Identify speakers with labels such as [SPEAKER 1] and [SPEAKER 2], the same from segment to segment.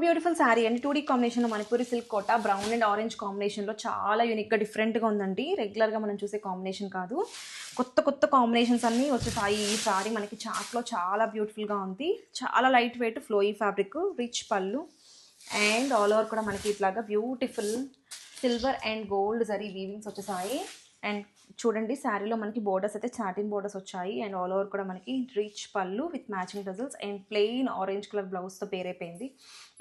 [SPEAKER 1] Beautiful sari అండి. 2D కాంబినేషన్లో మనపూరి silk Kota brown and orange కాంబినేషన్లో చాలా యూనిక్గా డిఫరెంట్గా ఉందండి. రెగ్యులర్గా మనం చూసే కాంబినేషన్ కాదు. కొత్త కొత్త కాంబినేషన్స్ అన్నీ వచ్చేసాయి. ఈ శారీ మనకి చార్ట్లో చాలా బ్యూటిఫుల్గా ఉంది. చాలా light weight flowy fabric, rich pallu and all over కూడా మనకి ఇట్లాగా beautiful silver and gold zari weavings వచ్చేసాయి. అండ్ చూడండి శారీలో మనకి బోర్డర్స్ అయితే సాటిన్ బోర్డర్స్ వచ్చాయి. అండ్ ఆల్ ఓవర్ కూడా మనకి rich pallu with matching tassels and plain orange colour బ్లౌజ్తో పేరైపోయింది.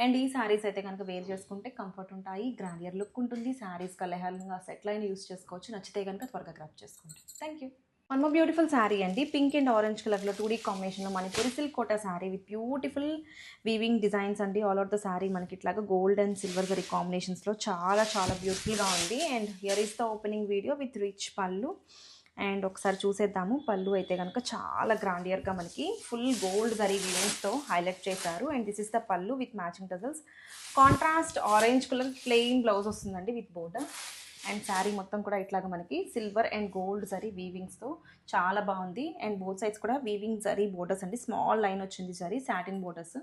[SPEAKER 1] అండ్ ఈ శారీస్ అయితే కనుక వేర్ చేసుకుంటే కంఫర్ట్ ఉంటాయి, గ్రాండియర్ లుక్ ఉంటుంది. శారీస్గా లెహంగా సెట్ లైన్ యూస్ చేసుకోవచ్చు. నచ్చితే కనుక త్వరగా గ్రాప్ చేసుకోండి. Thank you. One more beautiful sari అండి. పింక్ అండ్ ఆరెంజ్ కలర్లో 2D కాంబినేషన్లో మనపూరి silk Kota sari with beautiful weaving designs అండి. ఆల్ ఓవర్ ద శారీ మనకి ఇట్లాగా గోల్డ్ అండ్ సిల్వర్ జరీ కాంబినేషన్స్లో చాలా చాలా బ్యూటిఫుల్గా ఉంది. And here is the opening video with rich pallu. And ఒకసారి చూసేద్దాము. పళ్ళు అయితే కనుక చాలా గ్రాండియర్గా మనకి ఫుల్ గోల్డ్ జరీ వీవింగ్స్తో హైలైట్ చేశారు. అండ్ దిస్ ఇస్ ద పళ్ళు with matching tassels. Contrast orange colour plain blouse వస్తుందండి విత్ బోర్డర్. అండ్ శారీ మొత్తం కూడా ఇట్లాగా మనకి సిల్వర్ అండ్ గోల్డ్ జరీ వీవింగ్స్తో చాలా బాగుంది. అండ్ బోత్ సైడ్స్ కూడా వీవింగ్ జరీ బోర్డర్స్ అండి. స్మాల్ లైన్ వచ్చింది జరీ సాటిన్ బోర్డర్స్.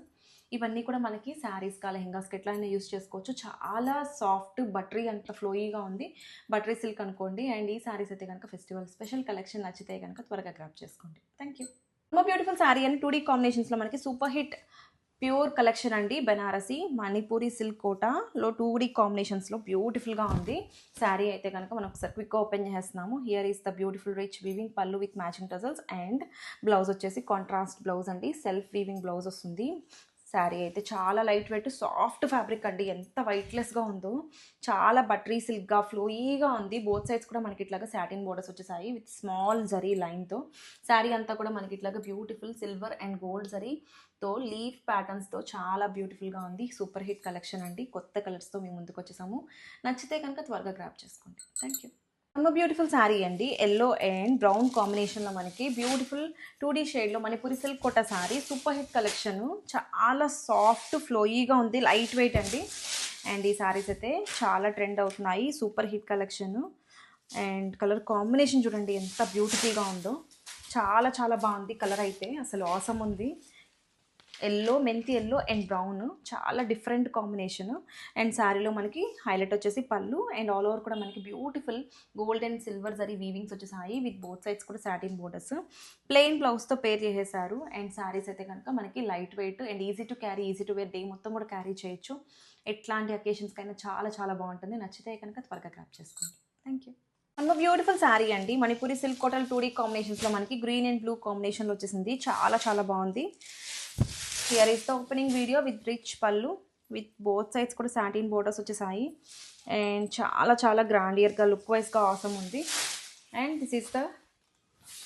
[SPEAKER 1] ఇవన్నీ కూడా మనకి శారీస్కా లెహంగాస్కి ఎట్లయినా యూస్ చేసుకోవచ్చు. చాలా సాఫ్ట్ బటరీ అంత ఫ్లోయీగా ఉంది. బటరీ సిల్క్ అనుకోండి. అండ్ ఈ శారీస్ అయితే కనుక ఫెస్టివల్ స్పెషల్ కలెక్షన్ నచ్చితే కనుక త్వరగా గ్రాప్ చేసుకోండి. Thank you. బ్యూటిఫుల్ శారీ అండి. 2D కాంబినేషన్స్లో మనకి సూపర్ హిట్ ప్యూర్ కలెక్షన్ అండి. బెనారసి మణిపూరి సిల్క్ కోటాలో 2D కాంబినేషన్స్లో బ్యూటిఫుల్గా ఉంది. శారీ అయితే కనుక మనం ఒకసారి క్విక్గా ఓపెన్ చేస్తున్నాము. Here is the beautiful rich weaving pallu with matching tassels and blouse వచ్చేసి కాంట్రాస్ట్ బ్లౌజ్ అండి. సెల్ఫ్ వీవింగ్ బ్లౌజ్ వస్తుంది. శారీ అయితే చాలా లైట్ వెయిట్ సాఫ్ట్ ఫ్యాబ్రిక్ అండి. ఎంత వైట్లెస్గా ఉందో, చాలా బటరీ సిల్క్గా ఫ్లోయీగా ఉంది. బోత్ సైడ్స్ కూడా మనకి ఇట్లాగా సాటిన్ బోర్డర్స్ వచ్చేసాయి విత్ స్మాల్ జరీ లైన్తో. శారీ అంతా కూడా మనకి ఇట్లాగా బ్యూటిఫుల్ సిల్వర్ అండ్ గోల్డ్ జరీతో లీఫ్ ప్యాటర్న్స్తో చాలా బ్యూటిఫుల్గా ఉంది. సూపర్ హిట్ కలెక్షన్ అండి. కొత్త కలర్స్తో మేము ముందుకు వచ్చేసాము. నచ్చితే కనుక త్వరగా గ్రాప్ చేసుకోండి. Thank you. బ్యూటిఫుల్ శారీ అండి. ఎల్లో అండ్ బ్రౌన్ కాంబినేషన్లో మనకి బ్యూటిఫుల్ 2D షేడ్లో Manipuri silk Kota sari super hit collection. చాలా సాఫ్ట్ ఫ్లోయీగా ఉంది, లైట్ వెయిట్ అండి. అండ్ ఈ శారీస్ అయితే చాలా ట్రెండ్ అవుతున్నాయి. Super hit collection. And colour combination చూడండి ఎంత బ్యూటిఫుల్గా ఉందో. చాలా చాలా బాగుంది. కలర్ అయితే అసలు ఆసమ్ ఉంది. ఎల్లో, మెంతి ఎల్లో అండ్ బ్రౌన్ చాలా డిఫరెంట్ కాంబినేషన్. అండ్ శారీలో మనకి హైలైట్ వచ్చేసి పళ్ళు అండ్ ఆల్ ఓవర్ కూడా మనకి beautiful gold and silver zari weavings వచ్చేసాయి విత్ బోత్ సైడ్స్ కూడా సాటిన్ బోర్డర్స్. ప్లెయిన్ బ్లౌజ్తో పేర్ చేసేసారు. అండ్ శారీస్ అయితే కనుక మనకి light weight and easy to carry, easy to wear, day మొత్తం కూడా క్యారీ చేయొచ్చు. ఎట్లాంటి అకేషన్స్కైనా చాలా చాలా బాగుంటుంది. నచ్చితే కనుక త్వరగా గ్రాప్ చేసుకోండి. Thank you. బ్యూటిఫుల్ శారీ అండి. మణిపూరి సిల్క్ కోటల్ 2D కాంబినేషన్స్లో మనకి గ్రీన్ అండ్ బ్లూ కాంబినేషన్లో వచ్చేసింది. చాలా చాలా బాగుంది. Here is the opening video with rich pallu with both sides కూడా సాటిన్ బోర్డర్స్ వచ్చేసాయి. అండ్ చాలా చాలా గ్రాండియర్గా లుక్ వైజ్గా ఆసమ్ ఉంది. And this is the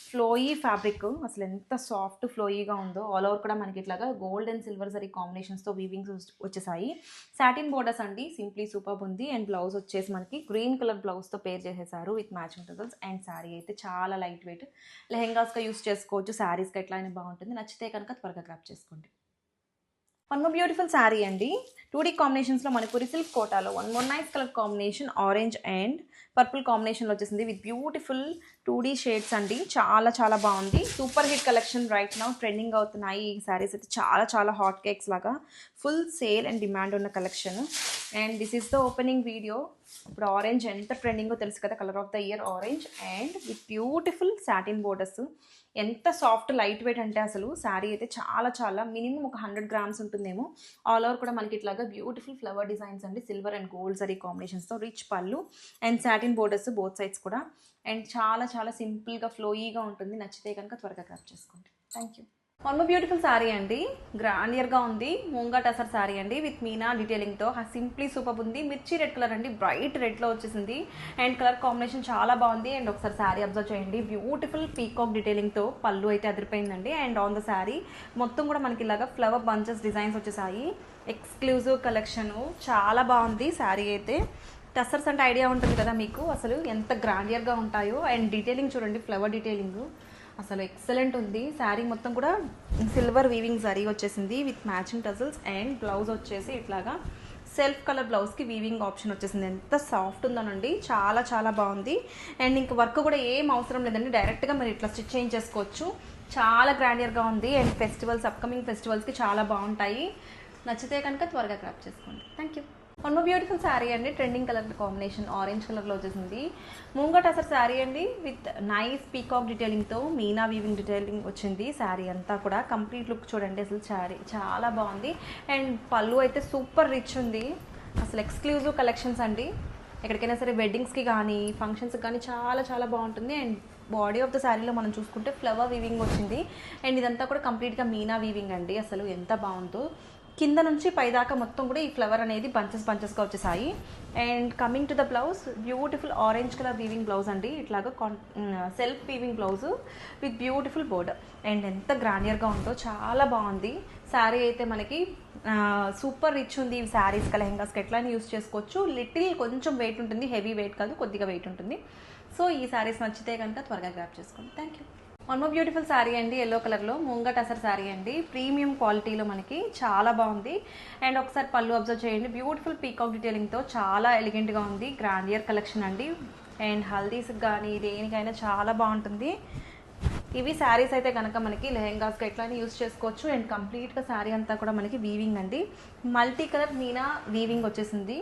[SPEAKER 1] flowy fabric. అసలు ఎంత సాఫ్ట్ ఫ్లోయీగా ఉందో. ఆల్ ఓవర్ కూడా మనకి ఇట్లాగా గోల్డ్ అండ్ సిల్వర్ జరీ కాంబినేషన్స్తో వీవింగ్స్ వచ్చేసాయి. సాటిన్ బోర్డర్స్ అండి. సింప్లీ సూపర్ ఉంది. అండ్ బ్లౌజ్ వచ్చేసి మనకి గ్రీన్ కలర్ బ్లౌజ్తో పేర్ చేసేసారు with matching tassels. And sari అయితే చాలా లైట్ వెయిట్, లెహెంగాస్గా యూస్ చేసుకోవచ్చు. శారీస్కి ఎట్లా అయినా బాగుంటుంది. నచ్చితే కనుక త్వరగా గ్రాప్ చేసుకోండి. వన్ మోర్ బ్యూటిఫుల్ శారీ అండి. 2D కాంబినేషన్స్లో మణిపూరి సిల్క్ కోటాలో one more nice colour combination orange and purple కాంబినేషన్లో వచ్చేసింది విత్ బ్యూటిఫుల్ 2D షేడ్స్ అండి. చాలా చాలా బాగుంది. Super hit collection. Right now trending అవుతున్నాయి ఈ శారీస్ అయితే. చాలా చాలా హాట్ కేక్స్ లాగా ఫుల్ సేల్ అండ్ డిమాండ్ ఉన్న collection. And this is the opening video. ఇప్పుడు ఆరెంజ్ ఎంత ట్రెండింగో తెలుసు కదా, colour of the year orange and with beautiful satin borders. ఎంత సాఫ్ట్ లైట్ వెయిట్ అంటే అసలు శారీ అయితే చాలా చాలా మినిమం ఒక 100 గ్రామ్స్ ఉంటుందేమో. ఆల్ ఓవర్ కూడా మనకి ఇట్లాగా బ్యూటిఫుల్ ఫ్లవర్ డిజైన్స్ అండి. సిల్వర్ అండ్ గోల్డ్ జరీ కాంబినేషన్స్తో rich pallu and satin borders both sides కూడా. అండ్ చాలా చాలా సింపుల్గా ఫ్లోయీగా ఉంటుంది. నచ్చితే కనుక త్వరగా గ్రాప్ చేసుకోండి. Thank you. One more beautiful sari అండి. గ్రాండియర్గా ఉంది. మూంగా టసర్ శారీ అండి విత్ మీనా డీటెయిలింగ్తో. సింప్లీ సూపర్ ఉంది. మిర్చి రెడ్ కలర్ అండి. బ్రైట్ రెడ్లో వచ్చేసింది. అండ్ కలర్ కాంబినేషన్ చాలా బాగుంది. అండ్ ఒకసారి శారీ అబ్జర్వ్ చేయండి. బ్యూటిఫుల్ పీకాక్ డీటెయిలింగ్తో పళ్ళు అయితే అదిరిపోయిందండి. అండ్ ఆన్ ద శారీ మొత్తం కూడా మనకి ఇలాగా ఫ్లవర్ బంచెస్ డిజైన్స్ వచ్చేసాయి. Exclusive collection. చాలా బాగుంది శారీ అయితే. టసర్స్ అంటే ఐడియా ఉంటుంది కదా మీకు, అసలు ఎంత గ్రాండియర్గా ఉంటాయో. అండ్ డీటెయిలింగ్ చూడండి, ఫ్లవర్ డీటెయిలింగ్ అసలు ఎక్సలెంట్ ఉంది. శారీ మొత్తం కూడా సిల్వర్ వీవింగ్ జరీ వచ్చేసింది with matching tassels. And blouse వచ్చేసి ఇట్లాగా సెల్ఫ్ కలర్ బ్లౌజ్కి వీవింగ్ ఆప్షన్ వచ్చేసింది. ఎంత సాఫ్ట్ ఉందోనండి. చాలా చాలా బాగుంది. అండ్ ఇంక వర్క్ కూడా ఏం అవసరం లేదండి. డైరెక్ట్గా మీరు ఇట్లా స్టిచ్ చేయించేసుకోవచ్చు. చాలా గ్రాండియర్గా ఉంది. అండ్ ఫెస్టివల్స్, అప్కమింగ్ ఫెస్టివల్స్కి చాలా బాగుంటాయి. నచ్చితే కనుక త్వరగా గ్రాప్ చేసుకోండి. Thank you. One more beautiful sari అండి, ట్రెండింగ్ కలర్ కాంబినేషన్ ఆరెంజ్ కలర్లో వచ్చేసింది. ముంగట అసలు శారీ అండి విత్ నైస్ పీకాక్ డీటెయిలింగ్తో మీనా వీవింగ్ డీటెయిలింగ్ వచ్చింది. శారీ అంతా కూడా కంప్లీట్ లుక్ చూడండి, అసలు శారీ చాలా బాగుంది. అండ్ పళ్ళు అయితే సూపర్ రిచ్ ఉంది, అసలు ఎక్స్క్లూజివ్ కలెక్షన్స్ అండి. ఎక్కడికైనా సరే వెడ్డింగ్స్కి కానీ ఫంక్షన్స్కి కానీ చాలా చాలా బాగుంటుంది. అండ్ బాడీ ఆఫ్ ద శారీలో మనం చూసుకుంటే ఫ్లవర్ వీవింగ్ వచ్చింది. అండ్ ఇదంతా కూడా కంప్లీట్గా మీనా వీవింగ్ అండి, అసలు ఎంత బాగుందో. కింద నుంచి పైదాకా మొత్తం కూడా ఈ ఫ్లవర్ అనేది బంచెస్గా వచ్చేసాయి. And coming to the blouse, beautiful orange colour weaving blouse అండి, ఇట్లాగా self weaving blouse with beautiful border. And ఎంత గ్రాండియర్గా ఉందో, చాలా బాగుంది. శారీ అయితే మనకి సూపర్ రిచ్ ఉంది. ఈ శారీస్కి లెహెంగాస్కి ఎట్లయినా యూస్ చేసుకోవచ్చు. లిటిల్ కొంచెం వెయిట్ ఉంటుంది, హెవీ వెయిట్ కాదు, కొద్దిగా వెయిట్ ఉంటుంది. సో ఈ శారీస్ నచ్చితే కనుక త్వరగా గ్రాప్ చేసుకోండి. Thank you. One more beautiful sari అండి, ఎల్లో కలర్లో ముంగట అసర్ శారీ అండి, ప్రీమియం క్వాలిటీలో మనకి చాలా బాగుంది. అండ్ ఒకసారి పళ్ళు అబ్జర్వ్ చేయండి, బ్యూటిఫుల్ పీకాక్ డీటెయిలింగ్తో చాలా ఎలిగెంట్గా ఉంది. గ్రాండియర్ కలెక్షన్ అండి. అండ్ హల్దీస్కి కానీ దేనికైనా చాలా బాగుంటుంది. ఇవి శారీస్ అయితే కనుక మనకి లెహెంగాస్కి ఎట్లయినా యూస్ చేసుకోవచ్చు. అండ్ కంప్లీట్గా శారీ అంతా కూడా మనకి వీవింగ్ అండి, మల్టీ కలర్ మీనా వీవింగ్ వచ్చేసింది.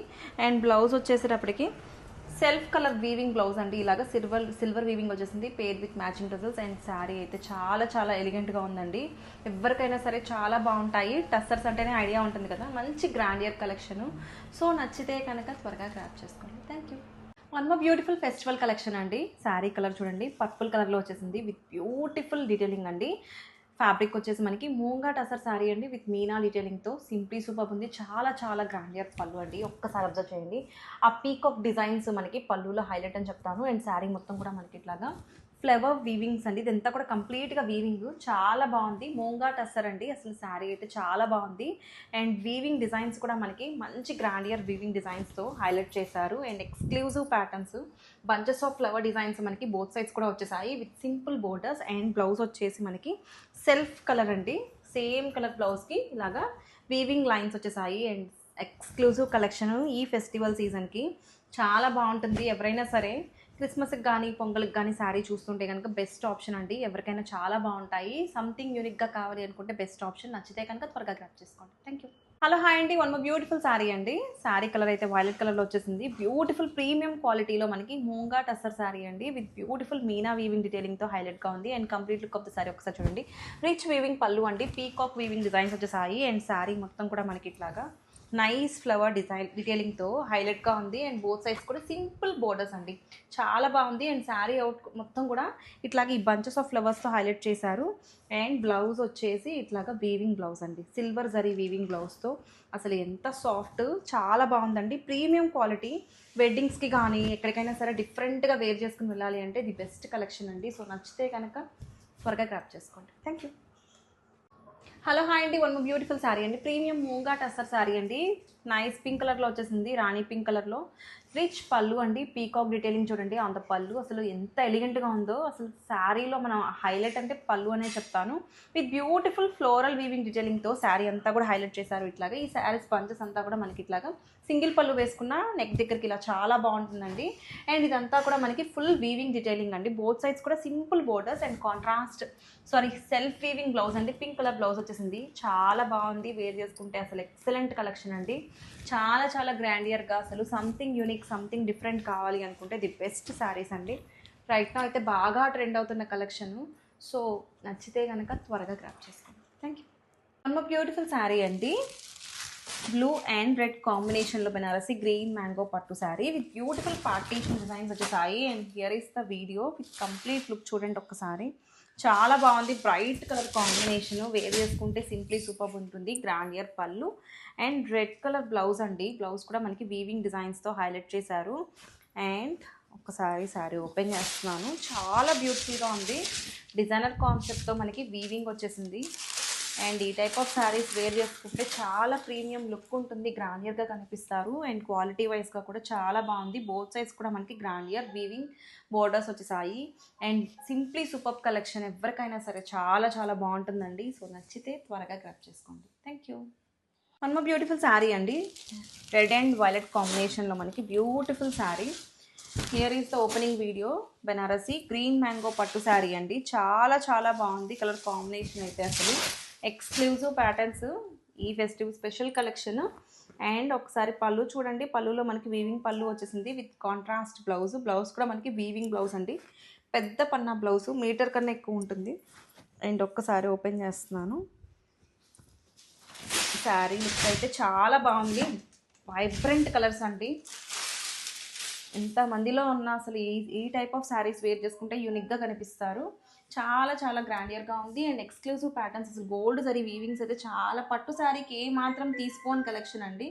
[SPEAKER 1] అండ్ బ్లౌజ్ వచ్చేసేటప్పటికి సెల్ఫ్ కలర్ వీవింగ్ బ్లౌజ్ అండి, ఇలాగా సిల్వర్ వీవింగ్ వచ్చేసింది, pair with matching tassels. And sari అయితే చాలా చాలా ఎలిగెంట్గా ఉందండి. ఎవరికైనా సరే చాలా బాగుంటాయి. టస్సర్స్ అంటేనే ఐడియా ఉంటుంది కదా, మంచి గ్రాండియర్ కలెక్షను. సో నచ్చితే కనుక త్వరగా గ్రాప్ చేసుకోండి. Thank you. One more beautiful festival collection అండి, శారీ కలర్ చూడండి పర్పుల్ కలర్లో వచ్చేసింది విత్ బ్యూటిఫుల్ డీటెయిలింగ్ అండి. ఫ్యాబ్రిక్ వచ్చేసి మనకి మూంగా టసర్ శారీ అండి విత్ మీనా డీటెయిలింగ్తో సింప్లీ సూపర్ ఉంది. చాలా చాలా గ్రాండియర్ పళ్ళు అండి, ఒక్కసారి అబ్జర్వ్ చేయండి. ఆ పీకాక్ డిజైన్స్ మనకి పళ్ళులో హైలైట్ అని చెప్తాను. అండ్ శారీ మొత్తం కూడా మనకి ఇట్లాగా ఫ్లవర్ వీవింగ్స్ అండి, ఇదంతా కూడా కంప్లీట్గా వీవింగ్ చాలా బాగుంది. మూంగా టస్సర్ అండి, అసలు శారీ అయితే చాలా బాగుంది. అండ్ వీవింగ్ డిజైన్స్ కూడా మనకి మంచి గ్రాండియర్ వీవింగ్ డిజైన్స్తో హైలైట్ చేశారు. And exclusive patterns, bunches of flower designs మనకి బోత్ సైడ్స్ కూడా వచ్చేసాయి with simple borders. And blouse వచ్చేసి మనకి సెల్ఫ్ కలర్ అండి, సేమ్ కలర్ బ్లౌజ్కి ఇలాగా వీవింగ్ లైన్స్ వచ్చేసాయి. అండ్ ఎక్స్క్లూజివ్ కలెక్షన్ ఈ ఫెస్టివల్ సీజన్కి చాలా బాగుంటుంది. ఎవరైనా సరే క్రిస్మస్కి కానీ పొంగల్కి కానీ శారీ చూస్తుంటే కనుక బెస్ట్ ఆప్షన్ అండి, ఎవరికైనా చాలా బాగుంటాయి. సంథింగ్ యూనిక్గా కావాలి అనుకుంటే బెస్ట్ ఆప్షన్. నచ్చితే కనుక త్వరగా గ్రాప్ చేసుకోండి. Thank you. హలో హాయ్ అండి, వన్ మోర్ బ్యూటిఫుల్ శారీ అండి, శారీ కలర్ అయితే వైలెట్ కలర్లో వచ్చేసింది. బ్యూటిఫుల్ ప్రీమియం క్వాలిటీలో మనకి మూంగా టస్సర్ శారీ అండి విత్ బ్యూటిఫుల్ మీనా వీవింగ్ డీటెయిలింగ్తో హైలైట్గా ఉంది. And complete look of the sari ఒకసారి చూడండి. రిచ్ వీవింగ్ పళ్ళు అండి, పీకాక్ వీవింగ్ డిజైన్స్ వచ్చేసాయి. అండ్ శారీ మొత్తం కూడా మనకి ఇట్లాగా నైస్ ఫ్లవర్ డీటెయిలింగ్తో హైలైట్గా ఉంది. అండ్ బోత్ సైడ్స్ కూడా సింపుల్ బోర్డర్స్ అండి, చాలా బాగుంది. అండ్ శారీ అవుట్ మొత్తం కూడా ఇట్లాగ ఈ బంచెస్ ఆఫ్ ఫ్లవర్స్తో హైలైట్ చేశారు. అండ్ బ్లౌజ్ వచ్చేసి ఇట్లాగా వీవింగ్ బ్లౌజ్ అండి, సిల్వర్ జరీ వీవింగ్ బ్లౌజ్తో అసలు ఎంత సాఫ్ట్, చాలా బాగుందండి. ప్రీమియం క్వాలిటీ, వెడ్డింగ్స్కి కానీ ఎక్కడికైనా సరే డిఫరెంట్గా వేర్ చేసుకుని వెళ్ళాలి అంటే ది బెస్ట్ కలెక్షన్ అండి. సో నచ్చితే కనుక త్వరగా గ్రాప్ చేసుకోండి. Thank you. హలో హాయ్ అండి, వన్ బ్యూటిఫుల్ శారీ అండి, ప్రీమియం మూంగా టస్సర్ శారీ అండి, నైస్ పింక్ కలర్లో వచ్చేసింది, రాణి పింక్ కలర్లో. రిచ్ పళ్ళు అండి, పీకాక్ డీటెయిలింగ్ చూడండి అంత పళ్ళు అసలు ఎంత ఎలిగెంట్గా ఉందో. అసలు శారీలో మనం హైలైట్ అంటే పళ్ళు అనే చెప్తాను. విత్ బ్యూటిఫుల్ ఫ్లోరల్ వీవింగ్ డీటెయిలింగ్తో శారీ అంతా కూడా హైలైట్ చేశారు. ఇట్లాగా ఈ శారీస్ బంచెస్ అంతా కూడా మనకి ఇట్లాగా సింగిల్ పళ్ళు వేసుకున్న నెక్ దగ్గరికి ఇలా చాలా బాగుంటుందండి. అండ్ ఇదంతా కూడా మనకి ఫుల్ వీవింగ్ డీటెయిలింగ్ అండి, బోత్ సైడ్స్ కూడా simple borders. And self weaving blouse అండి, పింక్ కలర్ బ్లౌజ్ వచ్చేసింది, చాలా బాగుంది. వేర్ చేసుకుంటే అసలు ఎక్సలెంట్ కలెక్షన్ అండి, చాలా చాలా గ్రాండియర్గా అసలు సంథింగ్ యూనిక్ సంథింగ్ డిఫరెంట్ కావాలి అనుకుంటే ది బెస్ట్ శారీస్ అండి. రైట్ నా అయితే బాగా ట్రెండ్ అవుతున్న కలెక్షను. సో నచ్చితే కనుక త్వరగా గ్రాప్ చేసుకోండి. Thank you. One more beautiful sari అండి, బ్లూ అండ్ రెడ్ కాంబినేషన్లో బెనారసి గ్రీన్ మ్యాంగో పట్టు sari with beautiful partition designs వచ్చేసాయి. And here is the video with complete look చూడండి ఒక్కసారి, చాలా బాగుంది. బ్రైట్ కలర్ కాంబినేషను, వేర్ చేసుకుంటే సింప్లీ సూపర్ ఉంటుంది. Grandeur pallu and red colour blouse అండి, బ్లౌజ్ కూడా మనకి వీవింగ్ డిజైన్స్తో హైలైట్ చేశారు. అండ్ ఒక్కసారి శారీ ఓపెన్ చేస్తున్నాను, చాలా బ్యూటిఫుల్గా ఉంది. డిజైనర్ కాన్సెప్ట్తో మనకి వీవింగ్ వచ్చేసింది. అండ్ ఈ టైప్ ఆఫ్ శారీస్ వేర్ చేసుకుంటే చాలా ప్రీమియం లుక్ ఉంటుంది, గ్రాండియర్గా కనిపిస్తారు. అండ్ క్వాలిటీ వైజ్గా కూడా చాలా బాగుంది. బోత్ సైడ్స్ కూడా మనకి గ్రాండియర్ వీవింగ్ బోర్డర్స్ వచ్చేసాయి. అండ్ సింప్లీ సూపర్ కలెక్షన్, ఎవరికైనా సరే చాలా చాలా బాగుంటుందండి. సో నచ్చితే త్వరగా గ్రాప్ చేసుకోండి. Thank you. One more beautiful sari అండి, రెడ్ అండ్ వైలెట్ కాంబినేషన్లో మనకి beautiful sari. Here is the opening video. Banarasi green mango పట్టు శారీ అండి, చాలా చాలా బాగుంది. కలర్ కాంబినేషన్ అయితే అసలు ఎక్స్క్లూజివ్ ప్యాటర్న్స్, ఈ ఫెస్టివ్ స్పెషల్ కలెక్షన్. అండ్ ఒకసారి పళ్ళు చూడండి, పళ్ళులో మనకి వీవింగ్ పళ్ళు వచ్చేసింది విత్ కాంట్రాస్ట్ బ్లౌజ్. బ్లౌజ్ కూడా మనకి వీవింగ్ బ్లౌజ్ అండి, పెద్ద పన్నా బ్లౌజ్, మీటర్ కన్నా ఎక్కువ ఉంటుంది. అండ్ ఒక్కసారి ఓపెన్ చేస్తున్నాను. శారీ లుక్ అయితే చాలా బాగుంది, వైబ్రెంట్ కలర్స్ అండి. ఎంత మందిలో ఉన్న అసలు ఈ టైప్ ఆఫ్ శారీస్ వేర్ చేసుకుంటే యూనిక్గా కనిపిస్తారు. చాలా చాలా గ్రాండియర్గా ఉంది. అండ్ ఎక్స్క్లూజివ్ ప్యాటర్న్స్, అసలు గోల్డ్ జరీ వీవింగ్స్ అయితే చాలా, పట్టు శారీకి ఏ మాత్రం తీసుకోని కలెక్షన్ అండి.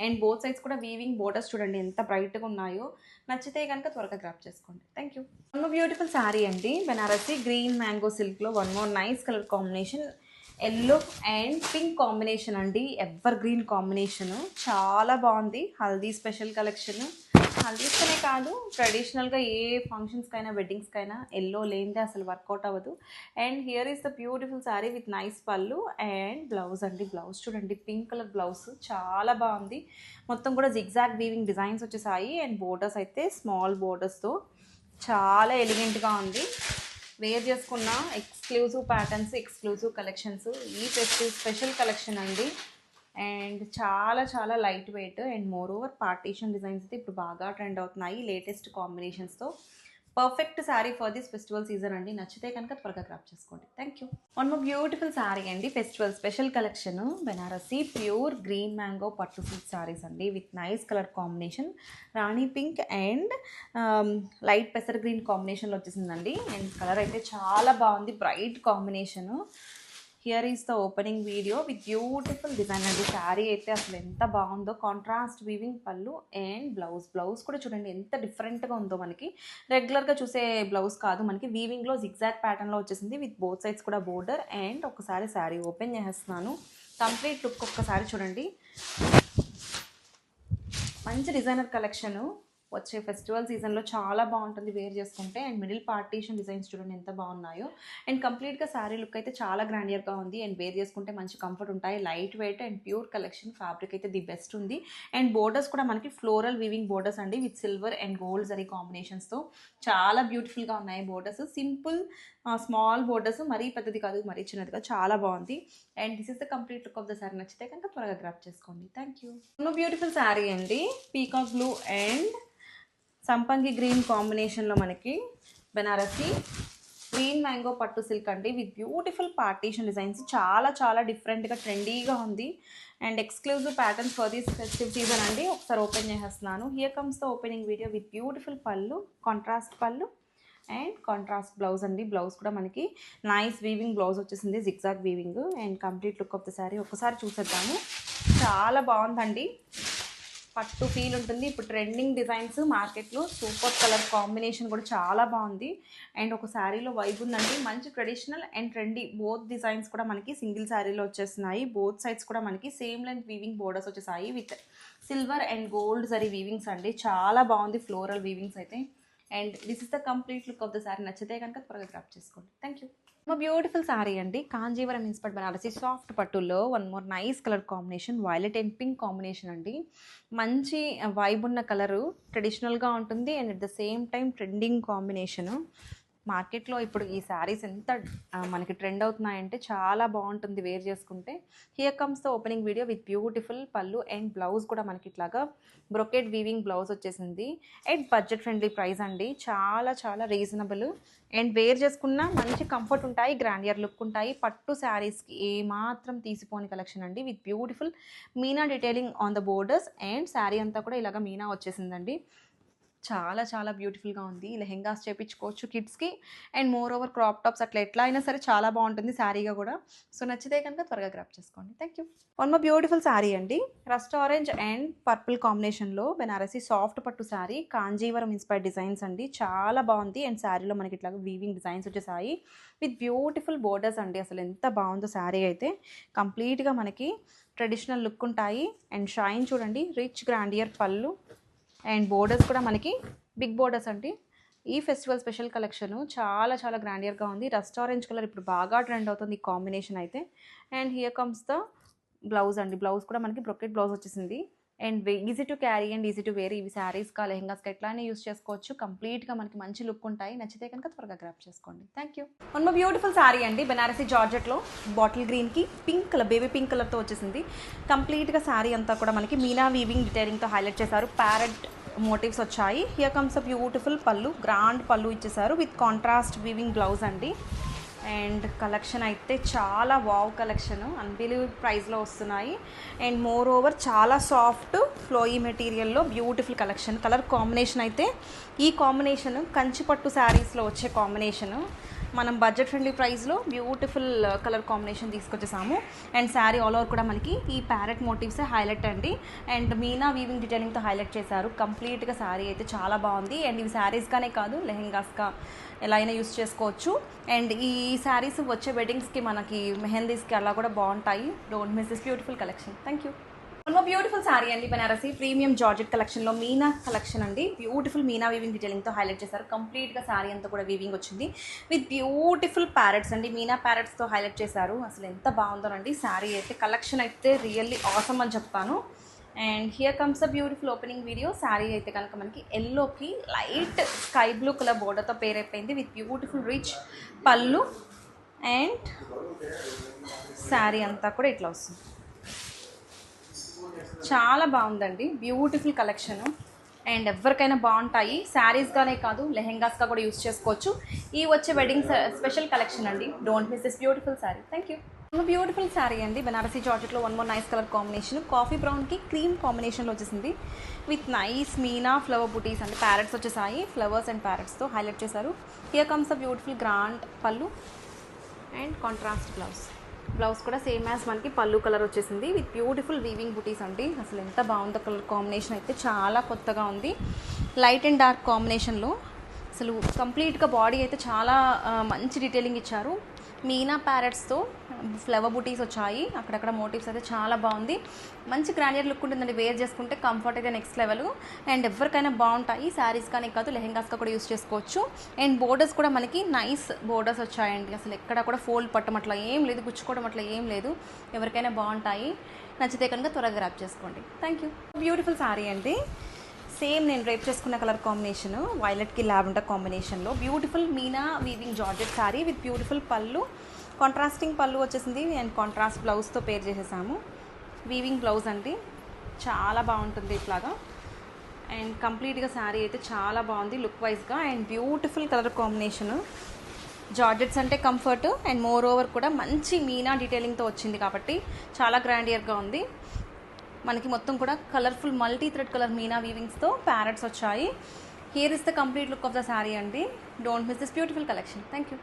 [SPEAKER 1] అండ్ బోత్ సైడ్స్ కూడా వీవింగ్ బోర్డర్స్ చూడండి ఎంత బ్రైట్గా ఉన్నాయో. నచ్చితే కనుక త్వరగా గ్రాప్ చేసుకోండి. Thank you. One more beautiful sari అండి, బెనారసి గ్రీన్ మ్యాంగో సిల్క్లో one more nice colour combination. Yellow and pink combination అండి, ఎవర్ గ్రీన్ కాంబినేషన్, చాలా బాగుంది. Haldi special collection. హల్దీస్కనే కాదు, ట్రెడిషనల్గా ఏ ఫంక్షన్స్కైనా వెడ్డింగ్స్కైనా ఎల్లో లేనిదే అసలు వర్కౌట్ అవ్వదు. And here is the beautiful sari with nice pallu and blouse అండి. బ్లౌజ్ చూడండి, పింక్ కలర్ బ్లౌజ్ చాలా బాగుంది. మొత్తం కూడా జిగ్జాగ్ వీవింగ్ డిజైన్స్ వచ్చేసాయి. అండ్ బోర్డర్స్ అయితే స్మాల్ బోర్డర్స్తో చాలా ఎలిగెంట్గా ఉంది. వేర్ చేసుకున్న ఎక్స్క్లూజివ్ ప్యాటర్న్స్, ఎక్స్క్లూజివ్ కలెక్షన్స్, ఈ ఫెస్టివ్ స్పెషల్ కలెక్షన్ అండి. అండ్ చాలా చాలా light weight and moreover partition designs అయితే ఇప్పుడు బాగా ట్రెండ్ అవుతున్నాయి లేటెస్ట్ కాంబినేషన్స్తో. Perfect sari for this festival season అండి. నచ్చితే కనుక త్వరగా గ్రాప్ చేసుకోండి. Thank you. One more beautiful sari అండి, festival special collection. Banarasi pure green mango పట్టు సిల్క్ శారీస్ అండి విత్ నైస్ కలర్ కాంబినేషన్. రాణి పింక్ అండ్ లైట్ పెసర్ గ్రీన్ కాంబినేషన్లో వచ్చేసిందండి. అండ్ కలర్ అయితే చాలా బాగుంది, bright combination. Here is the opening video with beautiful design అండి. శారీ అయితే అసలు ఎంత బాగుందో, contrast weaving pallu and blouse. Blouse కూడా చూడండి ఎంత డిఫరెంట్గా ఉందో, మనకి రెగ్యులర్గా చూసే బ్లౌజ్ కాదు, మనకి వీవింగ్లో జిగ్జాగ్ ప్యాటర్న్లో వచ్చేసింది విత్ బోత్ సైడ్స్ కూడా బోర్డర్. అండ్ ఒకసారి శారీ ఓపెన్ చేసేస్తున్నాను, కంప్లీట్ లుక్ ఒక్కసారి చూడండి. మంచి డిజైనర్ కలెక్షను, వచ్చే ఫెస్టివల్ సీజన్లో చాలా బాగుంటుంది వేర్ చేసుకుంటే. అండ్ మిడిల్ పార్టీషన్ డిజైన్స్ చూడండి ఎంత బాగున్నాయో. అండ్ కంప్లీట్గా శారీ లుక్ అయితే చాలా గ్రాండియర్గా ఉంది. అండ్ వేర్ చేసుకుంటే మంచి కంఫర్ట్ ఉంటాయి. Light weight and pure collection. Fabric అయితే ది బెస్ట్ ఉంది. అండ్ బోర్డర్స్ కూడా మనకి ఫ్లోరల్ వీవింగ్ బోర్డర్స్ అండి with silver and gold zari కాంబినేషన్స్తో చాలా బ్యూటిఫుల్గా ఉన్నాయి. బోర్డర్స్ సింపుల్ స్మాల్ బోర్డర్స్, మరీ పెద్దది కాదు మరీ చిన్నదిగా, చాలా బాగుంది. And this is the complete look of the sari. నచ్చితే కనుక త్వరగా గ్రాప్ చేసుకోండి. Thank you. బ్యూటిఫుల్ శారీ అండి, పీకాక్ బ్లూ అండ్ సంపంగి గ్రీన్ కాంబినేషన్లో మనకి బెనారసి గ్రీన్ మ్యాంగో పట్టు సిల్క్ అండి విత్ బ్యూటిఫుల్ పార్టీషన్ డిజైన్స్. చాలా చాలా డిఫరెంట్గా ట్రెండీగా ఉంది. And exclusive patterns for this festive season అండి. ఒకసారి ఓపెన్ చేసేస్తున్నాను. Here comes the opening video with beautiful పళ్ళు, కాంట్రాస్ట్ పళ్ళు అండ్ కాంట్రాస్ట్ బ్లౌజ్ అండి. బ్లౌజ్ కూడా మనకి నైస్ వీవింగ్ బ్లౌజ్ వచ్చేసింది, zigzag weaving. And complete look of the sari ఒకసారి చూసేద్దాము. చాలా బాగుందండి, పట్టు ఫీల్ ఉంటుంది. ఇప్పుడు ట్రెండింగ్ డిజైన్స్ మార్కెట్లో, సూపర్ కలర్ కాంబినేషన్ కూడా చాలా బాగుంది. అండ్ ఒక శారీలో వైబ్ ఉందండి, మంచి traditional and trendy both designs కూడా మనకి సింగిల్ శారీలో వచ్చేస్తున్నాయి. బోత్ సైడ్స్ కూడా మనకి సేమ్ లెంత్ వీవింగ్ బోర్డర్స్ వచ్చేసాయి with silver and gold zari weavings అండి. చాలా బాగుంది ఫ్లోరల్ వీవింగ్స్ అయితే. And this is the complete look of the sari. నచ్చితే కనుక త్వరగా గ్రాప్ చేసుకోండి. Thank you. మా బ్యూటిఫుల్ శారీ అండి, కాంజీవరం ఇన్స్పైర్డ్ బనారసి సాఫ్ట్ పట్టులో one more nice colour combination, violet and pink combination అండి. మంచి వైబ్ ఉన్న కలరు, ట్రెడిషనల్గా ఉంటుంది and at the same time trending combination. మార్కెట్లో ఇప్పుడు ఈ శారీస్ ఎంత మనకి ట్రెండ్ అవుతున్నాయంటే చాలా బాగుంటుంది వేర్ చేసుకుంటే. Here comes the opening video with beautiful పళ్ళు అండ్ బ్లౌజ్ కూడా మనకి ఇట్లాగా బ్రొకెట్ వీవింగ్ బ్లౌజ్ వచ్చేసింది. అండ్ బడ్జెట్ ఫ్రెండ్లీ ప్రైస్ అండి, చాలా చాలా రీజనబుల్. అండ్ వేర్ చేసుకున్న మంచి కంఫర్ట్ ఉంటాయి, గ్రాండియర్ లుక్ ఉంటాయి. పట్టు శారీస్కి ఏమాత్రం తీసిపోని కలెక్షన్ అండి with beautiful Meena detailing on the borders. And sari అంతా కూడా ఇలాగ మీనా వచ్చేసిందండి. చాలా చాలా బ్యూటిఫుల్గా ఉంది. లెహెంగాస్ చేయించుకోవచ్చు కిడ్స్కి. And moreover crop tops అట్లా ఎట్లా అయినా సరే చాలా బాగుంటుంది శారీగా కూడా. సో నచ్చితే కనుక త్వరగా గ్రాప్ చేసుకోండి. Thank you. One more beautiful sari అండి, రస్ట్ ఆరెంజ్ అండ్ పర్పుల్ కాంబినేషన్లో బెనారసి సాఫ్ట్ పట్టు శారీ, కాంజీవరం ఇన్స్పైర్డ్ డిజైన్స్ అండి. చాలా బాగుంది. అండ్ శారీలో మనకి ఇట్లా వీవింగ్ డిజైన్స్ వచ్చేసాయి విత్ బ్యూటిఫుల్ బోర్డర్స్ అండి. అసలు ఎంత బాగుందో శారీ అయితే. కంప్లీట్గా మనకి ట్రెడిషనల్ లుక్ ఉంటాయి. అండ్ షైన్ చూడండి, rich grandeur pallu and borders కూడా మనకి బిగ్ బోర్డర్స్ అండి. ఈ ఫెస్టివల్ స్పెషల్ కలెక్షన్ చాలా చాలా గ్రాండియర్గా ఉంది. రస్ట్ ఆరెంజ్ కలర్ ఇప్పుడు బాగా ట్రెండ్ అవుతుంది ఈ కాంబినేషన్ అయితే. And here comes the blouse అండి. బ్లౌజ్ కూడా మనకి బ్రొకెట్ బ్లౌజ్ వచ్చేసింది. And easy to carry and easy to wear. ఇవి శారీస్కా లెహెంగాస్కా ఎట్లానే యూస్ చేసుకోవచ్చు. కంప్లీట్గా మనకి మంచి లుక్ ఉంటాయి. నచ్చితే కనుక త్వరగా గ్రాప్ చేసుకోండి. Thank you. One more beautiful sari అండి, బెనారసీ జార్జెట్లో బాటిల్ గ్రీన్కి పింక్ కలర్, బేబీ పింక్ కలర్తో వచ్చేసింది. కంప్లీట్గా శారీ అంతా కూడా మనకి మీనా వీవింగ్ డిటైలింగ్తో హైలైట్ చేశారు. ప్యారెట్ మోటివ్స్ వచ్చాయి. Here comes a beautiful pallu, grand pallu ఇచ్చేసారు విత్ కాంట్రాస్ట్ వీవింగ్ బ్లౌజ్ అండి. అండ్ కలెక్షన్ అయితే చాలా వావ్ కలెక్షన్, అన్బిలీవబుల్ ప్రైస్లో వస్తున్నాయి. అండ్ మోర్ ఓవర్ చాలా సాఫ్ట్ ఫ్లోయీ మెటీరియల్లో బ్యూటిఫుల్ కలెక్షన్. కలర్ కాంబినేషన్ అయితే ఈ కాంబినేషన్ కంచిపట్టు శారీస్లో వచ్చే కాంబినేషను. మనం బడ్జెట్ ఫ్రెండ్లీ ప్రైస్లో బ్యూటిఫుల్ కలర్ కాంబినేషన్ తీసుకొచ్చేసాము. అండ్ శారీ ఆల్ ఓవర్ కూడా మనకి ఈ ప్యారెట్ మోటివ్సే హైలైట్ అండి. అండ్ మీనా వీవింగ్ డిటైలింగ్తో హైలైట్ చేశారు. కంప్లీట్గా శారీ అయితే చాలా బాగుంది. అండ్ ఇవి శారీస్గానే కాదు, లెహెంగాస్గా ఎలా అయినా యూస్ చేసుకోవచ్చు. అండ్ ఈ శారీస్ వచ్చే వెడ్డింగ్స్కి, మనకి మెహందీస్కి అలా కూడా బాగుంటాయి. Don't miss this beautiful collection. Thank you. One beautiful sari అండి, బెనారసీ ప్రీమియం జార్జెట్ కలెక్షన్లో మీనా కలెక్షన్ అండి. బ్యూటిఫుల్ మీనా వీవింగ్ డీటెయిలింగ్తో హైలైట్ చేశారు. కంప్లీట్గా శారీ అంతా కూడా వీవింగ్ వచ్చింది విత్ బ్యూటిఫుల్ ప్యారెట్స్ అండి. మీనా ప్యారెట్స్తో హైలైట్ చేశారు. అసలు ఎంత బాగుందోనండి శారీ అయితే. కలెక్షన్ అయితే రియల్లీ ఆసమ్ అని చెప్తాను. And here comes a beautiful opening video. Sari అయితే కనుక మనకి ఎల్లోకి లైట్ స్కై బ్లూ కలర్ బోర్డర్తో పేర్ అయిపోయింది with beautiful rich pallu. And sari అంతా కూడా ఇట్లా వస్తుంది. చాలా బాగుందండి, బ్యూటిఫుల్ కలెక్షను. అండ్ ఎవరికైనా బాగుంటాయి. శారీస్గానే కాదు, లెహెంగాస్గా కూడా యూస్ చేసుకోవచ్చు. ఈ వచ్చే వెడ్డింగ్ స్పెషల్ కలెక్షన్ అండి. Don't miss this beautiful sari. Thank you. Beautiful sari అండి, బెనారసీ జార్జెట్లో one more nice colour combination. Coffee బ్రౌన్కి క్రీమ్ కాంబినేషన్లో వచ్చేసింది విత్ నైస్ మీనా ఫ్లవర్ బుటీస్ అండి. ప్యారెట్స్ వచ్చేసాయి, ఫ్లవర్స్ అండ్ ప్యారెట్స్తో హైలైట్ చేశారు. Here comes a beautiful grand పళ్ళు అండ్ కాంట్రాస్ట్ బ్లౌజ్. బ్లౌజ్ కూడా సేమ్ యాజ్ మనకి పళ్ళు కలర్ వచ్చేసింది విత్ బ్యూటిఫుల్ వీవింగ్ బుటీస్ అండి. అసలు ఎంత బాగుందో కలర్ కాంబినేషన్ అయితే, చాలా కొత్తగా ఉంది. లైట్ అండ్ డార్క్ కాంబినేషన్లో అసలు కంప్లీట్గా బాడీ అయితే చాలా మంచి డీటెయిలింగ్ ఇచ్చారు. మీనా ప్యారెట్స్తో ఫ్లవర్ బుటీస్ వచ్చాయి. అక్కడక్కడ మోటివ్స్ అయితే చాలా బాగుంది. మంచి గ్రాండియర్ లుక్ ఉంటుందండి. వేర్ చేసుకుంటే కంఫర్ట్ అయితే నెక్స్ట్ లెవెల్. అండ్ ఎవరికైనా బాగుంటాయి. శారీస్ కానీ కాదు, లెహెంగాస్గా కూడా యూస్ చేసుకోవచ్చు. అండ్ బోర్డర్స్ కూడా మనకి నైస్ బోర్డర్స్ వచ్చాయండి. అసలు ఎక్కడ కూడా ఫోల్డ్ పట్టడం అట్లా ఏం లేదు, గుచ్చుకోవడం అట్లా ఏం లేదు. ఎవరికైనా బాగుంటాయి. నచ్చితే కనుక త్వరగా గ్రాప్ చేసుకోండి. Thank you. బ్యూటిఫుల్ శారీ అండి. సేమ్ నేను రేప్ చేసుకున్న కలర్ కాంబినేషన్, వైలెట్కి లావెండర్ కాంబినేషన్లో beautiful Meena weaving georgette sari with beautiful పళ్ళు, కాంట్రాస్టింగ్ పళ్ళు వచ్చేసింది. అండ్ కాంట్రాస్ట్ బ్లౌజ్తో పేర్ చేసేసాము. వీవింగ్ బ్లౌజ్ అండి, చాలా బాగుంటుంది ఇట్లాగా. అండ్ కంప్లీట్గా శారీ అయితే చాలా బాగుంది లుక్ వైజ్గా. And beautiful colour combination. Georgettes అంటే కంఫర్ట్ అండ్ మోర్ ఓవర్ కూడా మంచి మీనా డీటెయిలింగ్తో వచ్చింది కాబట్టి చాలా గ్రాండియర్గా ఉంది. మనకి మొత్తం కూడా colourful multi thread colour meena వీవింగ్స్తో ప్యారెట్స్ వచ్చాయి. Here is the complete look of the sari అండి. Don't miss this beautiful collection. Thank you.